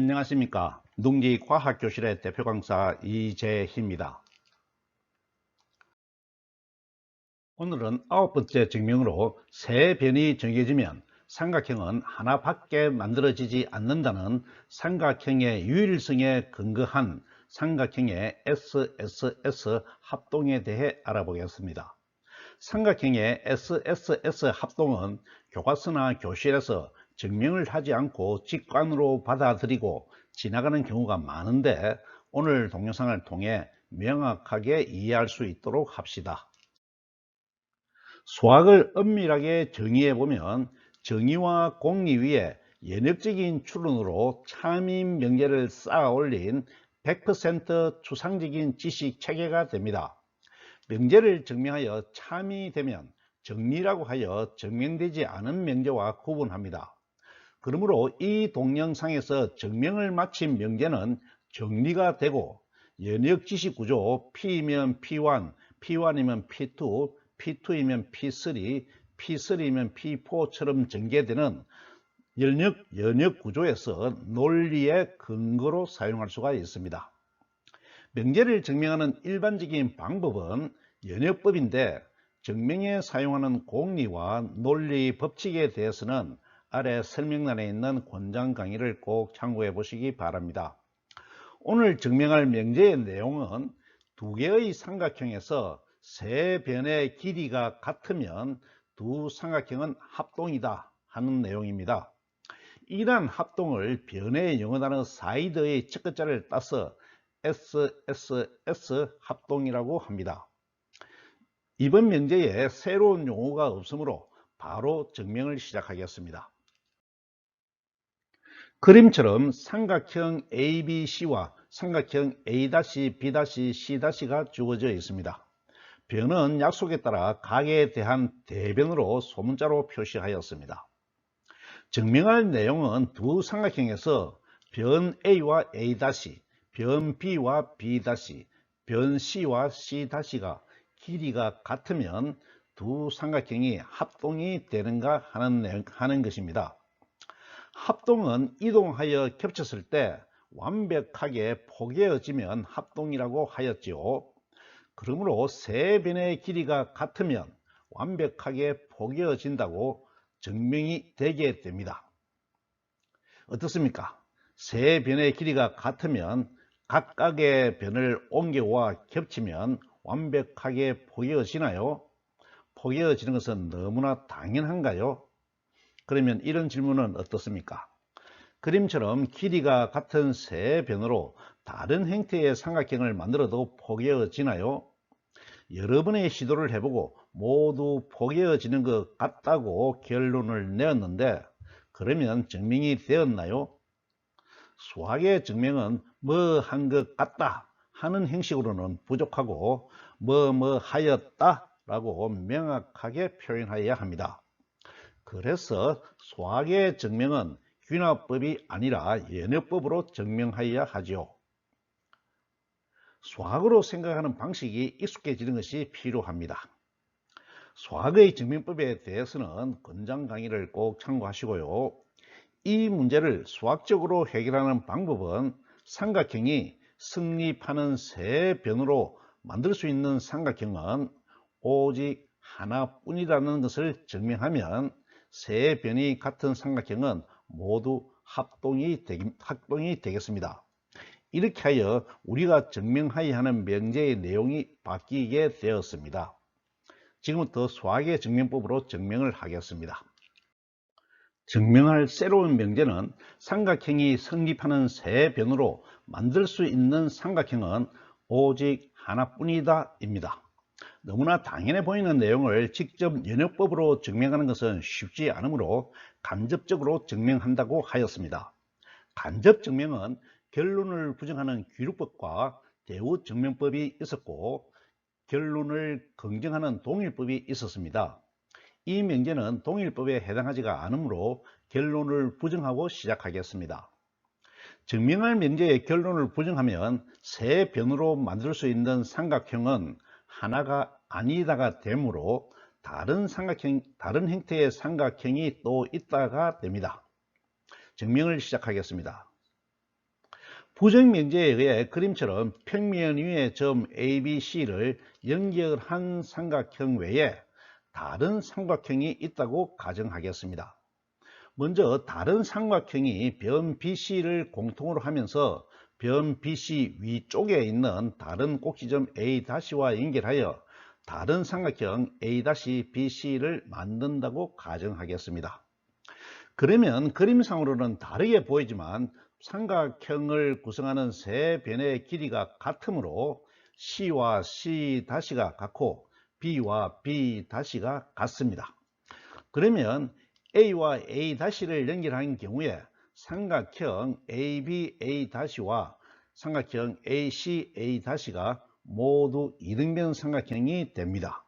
안녕하십니까. 농지과학교실의 대표 강사 이재희입니다. 오늘은 9번째 증명으로 세 변이 정해지면 삼각형은 하나밖에 만들어지지 않는다는 삼각형의 유일성에 근거한 삼각형의 SSS 합동에 대해 알아보겠습니다. 삼각형의 SSS 합동은 교과서나 교실에서 증명을 하지 않고 직관으로 받아들이고 지나가는 경우가 많은데, 오늘 동영상을 통해 명확하게 이해할 수 있도록 합시다. 수학을 엄밀하게 정의해 보면 정의와 공리 위에 연역적인 추론으로 참인 명제를 쌓아 올린 100% 추상적인 지식 체계가 됩니다. 명제를 증명하여 참이 되면 정리라고 하여 증명되지 않은 명제와 구분합니다. 그러므로 이 동영상에서 증명을 마친 명제는 정리가 되고, 연역 지식 구조 P이면 P1, P1이면 P2, P2이면 P3, P3이면 P4처럼 전개되는 연역 구조에서 논리의 근거로 사용할 수가 있습니다. 명제를 증명하는 일반적인 방법은 연역법인데, 증명에 사용하는 공리와 논리 법칙에 대해서는 아래 설명란에 있는 권장 강의를 꼭 참고해 보시기 바랍니다. 오늘 증명할 명제의 내용은 두 개의 삼각형에서 세 변의 길이가 같으면 두 삼각형은 합동이다 하는 내용입니다. 이러한 합동을 변의 영어 단어 사이드의 첫 글자를 따서 SSS 합동이라고 합니다. 이번 명제에 새로운 용어가 없으므로 바로 증명을 시작하겠습니다. 그림처럼 삼각형 ABC와 삼각형 A-B-C가 주어져 있습니다. 변은 약속에 따라 각에 대한 대변으로 소문자로 표시하였습니다. 증명할 내용은 두 삼각형에서 변 A와 A-, 변 B와 B-, 변 C와 C-가 길이가 같으면 두 삼각형이 합동이 되는가 하는 것입니다. 합동은 이동하여 겹쳤을 때 완벽하게 포개어지면 합동이라고 하였지요. 그러므로 세 변의 길이가 같으면 완벽하게 포개어진다고 증명이 되게 됩니다. 어떻습니까? 세 변의 길이가 같으면 각각의 변을 옮겨와 겹치면 완벽하게 포개어지나요? 포개어지는 것은 너무나 당연한가요? 그러면 이런 질문은 어떻습니까? 그림처럼 길이가 같은 세 변으로 다른 형태의 삼각형을 만들어도 포개어지나요? 여러 번의 시도를 해보고 모두 포개어지는 것 같다고 결론을 내었는데, 그러면 증명이 되었나요? 수학의 증명은 뭐 한 것 같다 하는 형식으로는 부족하고 뭐 하였다 라고 명확하게 표현해야 합니다. 그래서 수학의 증명은 귀납법이 아니라 연역법으로 증명하여야 하지요. 수학으로 생각하는 방식이 익숙해지는 것이 필요합니다. 수학의 증명법에 대해서는 권장 강의를 꼭 참고하시고요. 이 문제를 수학적으로 해결하는 방법은 삼각형이 성립하는 세 변으로 만들 수 있는 삼각형은 오직 하나뿐이라는 것을 증명하면 세 변이 같은 삼각형은 모두 합동이 되겠습니다. 이렇게 하여 우리가 증명하여야 하는 명제의 내용이 바뀌게 되었습니다. 지금부터 수학의 증명법으로 증명을 하겠습니다. 증명할 새로운 명제는 삼각형이 성립하는 세 변으로 만들 수 있는 삼각형은 오직 하나뿐이다 입니다. 너무나 당연해 보이는 내용을 직접 연역법으로 증명하는 것은 쉽지 않으므로 간접적으로 증명한다고 하였습니다. 간접 증명은 결론을 부정하는 귀luc법과 대우 증명법이 있었고, 결론을 긍정하는 동일법이 있었습니다. 이 명제는 동일법에 해당하지가 않으므로 결론을 부정하고 시작하겠습니다. 증명할 명제의 결론을 부정하면 세 변으로 만들 수 있는 삼각형은 하나가 아니다가 되므로 다른 형태의 삼각형이 또 있다가 됩니다. 증명을 시작하겠습니다. 부정명제에 의해 그림처럼 평면 위의 점 ABC를 연결한 삼각형 외에 다른 삼각형이 있다고 가정하겠습니다. 먼저 다른 삼각형이 변 BC를 공통으로 하면서 변 BC 위쪽에 있는 다른 꼭지점 A'와 연결하여 다른 삼각형 A-BC를 만든다고 가정하겠습니다. 그러면 그림상으로는 다르게 보이지만 삼각형을 구성하는 세 변의 길이가 같으므로 C와 C-가 같고 B와 B-가 같습니다. 그러면 A와 A-를 연결한 경우에 삼각형 ABA-와 삼각형 AC-A-가 모두 이등변 삼각형이 됩니다.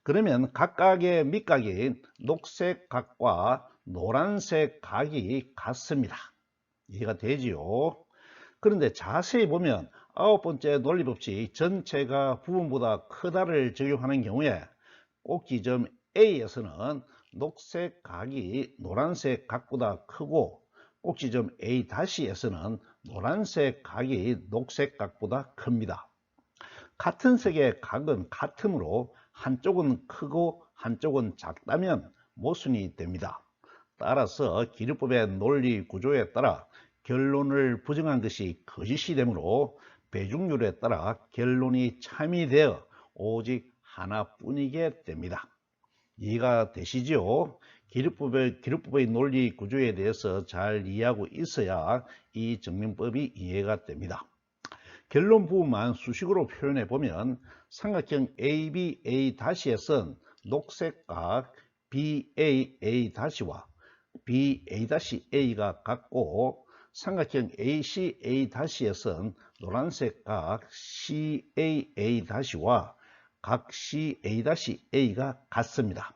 그러면 각각의 밑각인 녹색 각과 노란색 각이 같습니다. 이해가 되지요? 그런데 자세히 보면 9번째 논리법칙 전체가 부분보다 크다를 적용하는 경우에 꼭지점 A에서는 녹색 각이 노란색 각보다 크고 꼭지점 A-에서는 노란색 각이 녹색 각보다 큽니다. 같은 색의 각은 같으므로 한쪽은 크고 한쪽은 작다면 모순이 됩니다. 따라서 기류법의 논리 구조에 따라 결론을 부정한 것이 거짓이 되므로 배중률에 따라 결론이 참이되어 오직 하나뿐이게 됩니다. 이해가 되시죠? 기류법의 논리 구조에 대해서 잘 이해하고 있어야 이 정리법이 이해가 됩니다. 결론 부분만 수식으로 표현해 보면 삼각형 ABA-에선 녹색각 BAA-와 BA-A가 같고 삼각형 AC-A-에선 노란색각 CAA-와 각 CA-A가 같습니다.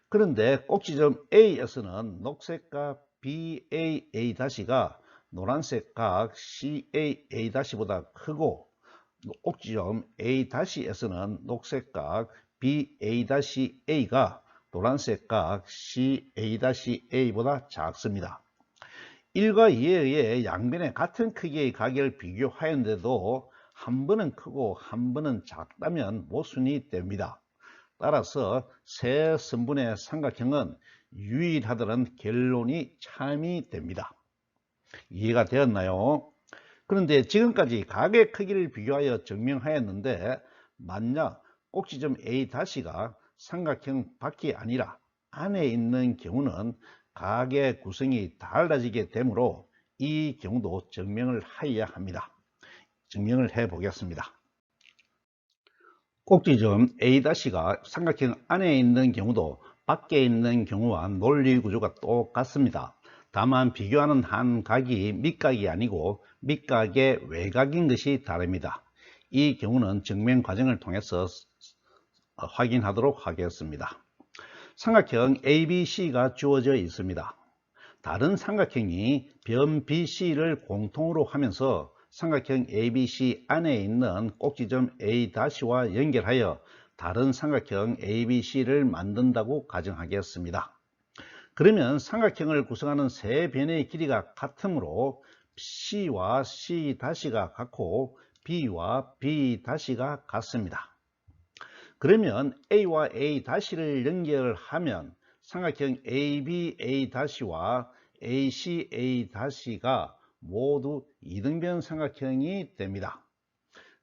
그런데 꼭지점 A에서는 녹색각 BAA-가 노란색 각 CAA-보다 크고 꼭지점 A-에서는 녹색 각 BA-A가 노란색 각 CA-A보다 작습니다. 1과 2에 의해 양변의 같은 크기의 각을 비교하였는데도 한 번은 크고 한 번은 작다면 모순이 됩니다. 따라서 세 선분의 삼각형은 유일하다는 결론이 참이 됩니다. 이해가 되었나요? 그런데 지금까지 각의 크기를 비교하여 증명하였는데 만약 꼭지점 A-가 삼각형 밖이 아니라 안에 있는 경우는 각의 구성이 달라지게 되므로 이 경우도 증명을 하여야 합니다. 증명을 해 보겠습니다. 꼭지점 A-가 삼각형 안에 있는 경우도 밖에 있는 경우와 논리 구조가 똑같습니다. 다만 비교하는 한 각이 밑각이 아니고 밑각의 외곽인 것이 다릅니다. 이 경우는 증명 과정을 통해서 확인하도록 하겠습니다. 삼각형 ABC가 주어져 있습니다. 다른 삼각형이 변 BC를 공통으로 하면서 삼각형 ABC 안에 있는 꼭지점 A-와 연결하여 다른 삼각형 ABC를 만든다고 가정하겠습니다. 그러면 삼각형을 구성하는 세 변의 길이가 같으므로 C와 C-가 같고 B와 B-가 같습니다. 그러면 A와 A-를 연결하면 삼각형 ABA-와 ACA-가 모두 이등변 삼각형이 됩니다.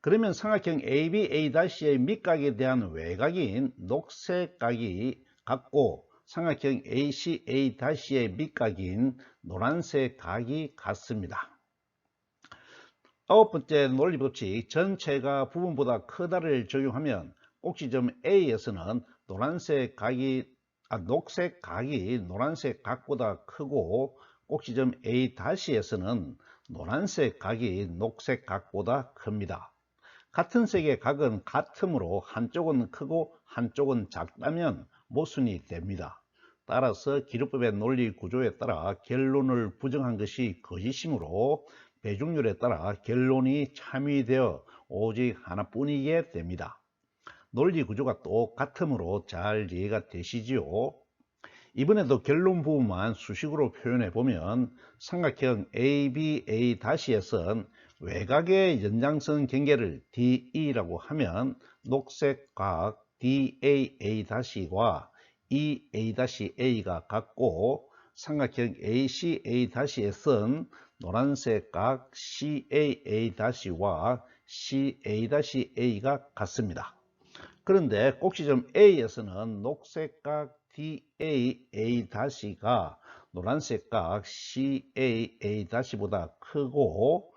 그러면 삼각형 ABA-의 밑각에 대한 외곽인 녹색 각이 같고 삼각형 ACA-의 밑각인 노란색 각이 같습니다. 9번째 논리법칙 전체가 부분보다 크다를 적용하면 꼭지점 A에서는 녹색 각이 노란색 각보다 크고 꼭지점 A-에서는 노란색 각이 녹색 각보다 큽니다. 같은 색의 각은 같으므로 한쪽은 크고 한쪽은 작다면 모순이 됩니다. 따라서 기류법의 논리 구조에 따라 결론을 부정한 것이 거짓이므로 배중률에 따라 결론이 참이되어 오직 하나뿐이게 됩니다. 논리 구조가 똑같으므로 잘 이해가 되시지요? 이번에도 결론 부분만 수식으로 표현해 보면 삼각형 ABA-의 외곽의 연장선 경계를 DE라고 하면 녹색 각 DAA-와 EA-A가 같고 삼각형 ACA-의 노란색 각 CAA-와 CA-A가 같습니다. 그런데 꼭지점 A에서는 녹색 각 DAA-가 노란색 각 CAA-보다 크고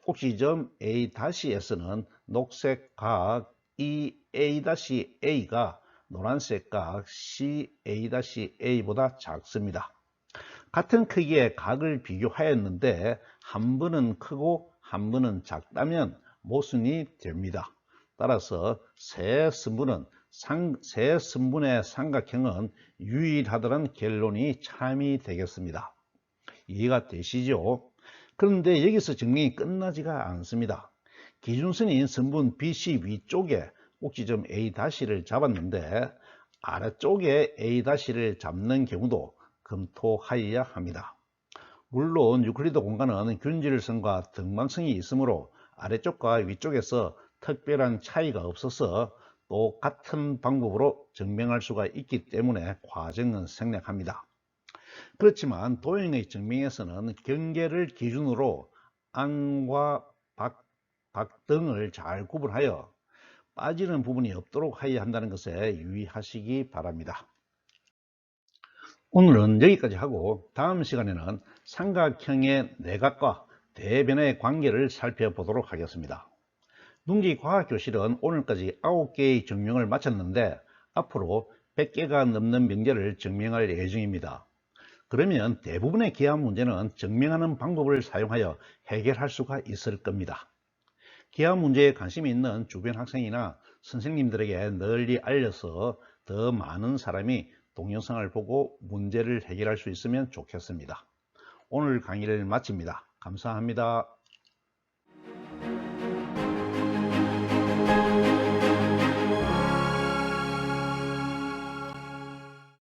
꼭지점 A-에서는 녹색 각 EA-A가 노란색 각 CA-A보다 작습니다. 같은 크기의 각을 비교하였는데 한 번은 크고 한 번은 작다면 모순이 됩니다. 따라서 세 선분의 삼각형은 유일하다는 결론이 참이 되겠습니다. 이해가 되시죠? 그런데 여기서 증명이 끝나지가 않습니다. 기준선인 선분 BC 위쪽에 꼭지점 A-를 잡았는데 아래쪽에 A-를 잡는 경우도 검토하여야 합니다. 물론 유클리드 공간은 균질성과 등방성이 있으므로 아래쪽과 위쪽에서 특별한 차이가 없어서 또 같은 방법으로 증명할 수가 있기 때문에 과정은 생략합니다. 그렇지만 도형의 증명에서는 경계를 기준으로 안과 박 등을 잘 구분하여 빠지는 부분이 없도록 하여야 한다는 것에 유의하시기 바랍니다. 오늘은 여기까지 하고 다음 시간에는 삼각형의 내각과 대변의 관계를 살펴보도록 하겠습니다. 뭉기과학교실은 오늘까지 9개의 증명을 마쳤는데 앞으로 100개가 넘는 명제를 증명할 예정입니다. 그러면 대부분의 기하 문제는 증명하는 방법을 사용하여 해결할 수가 있을 겁니다. 기하 문제에 관심이 있는 주변 학생이나 선생님들에게 널리 알려서 더 많은 사람이 동영상을 보고 문제를 해결할 수 있으면 좋겠습니다. 오늘 강의를 마칩니다. 감사합니다.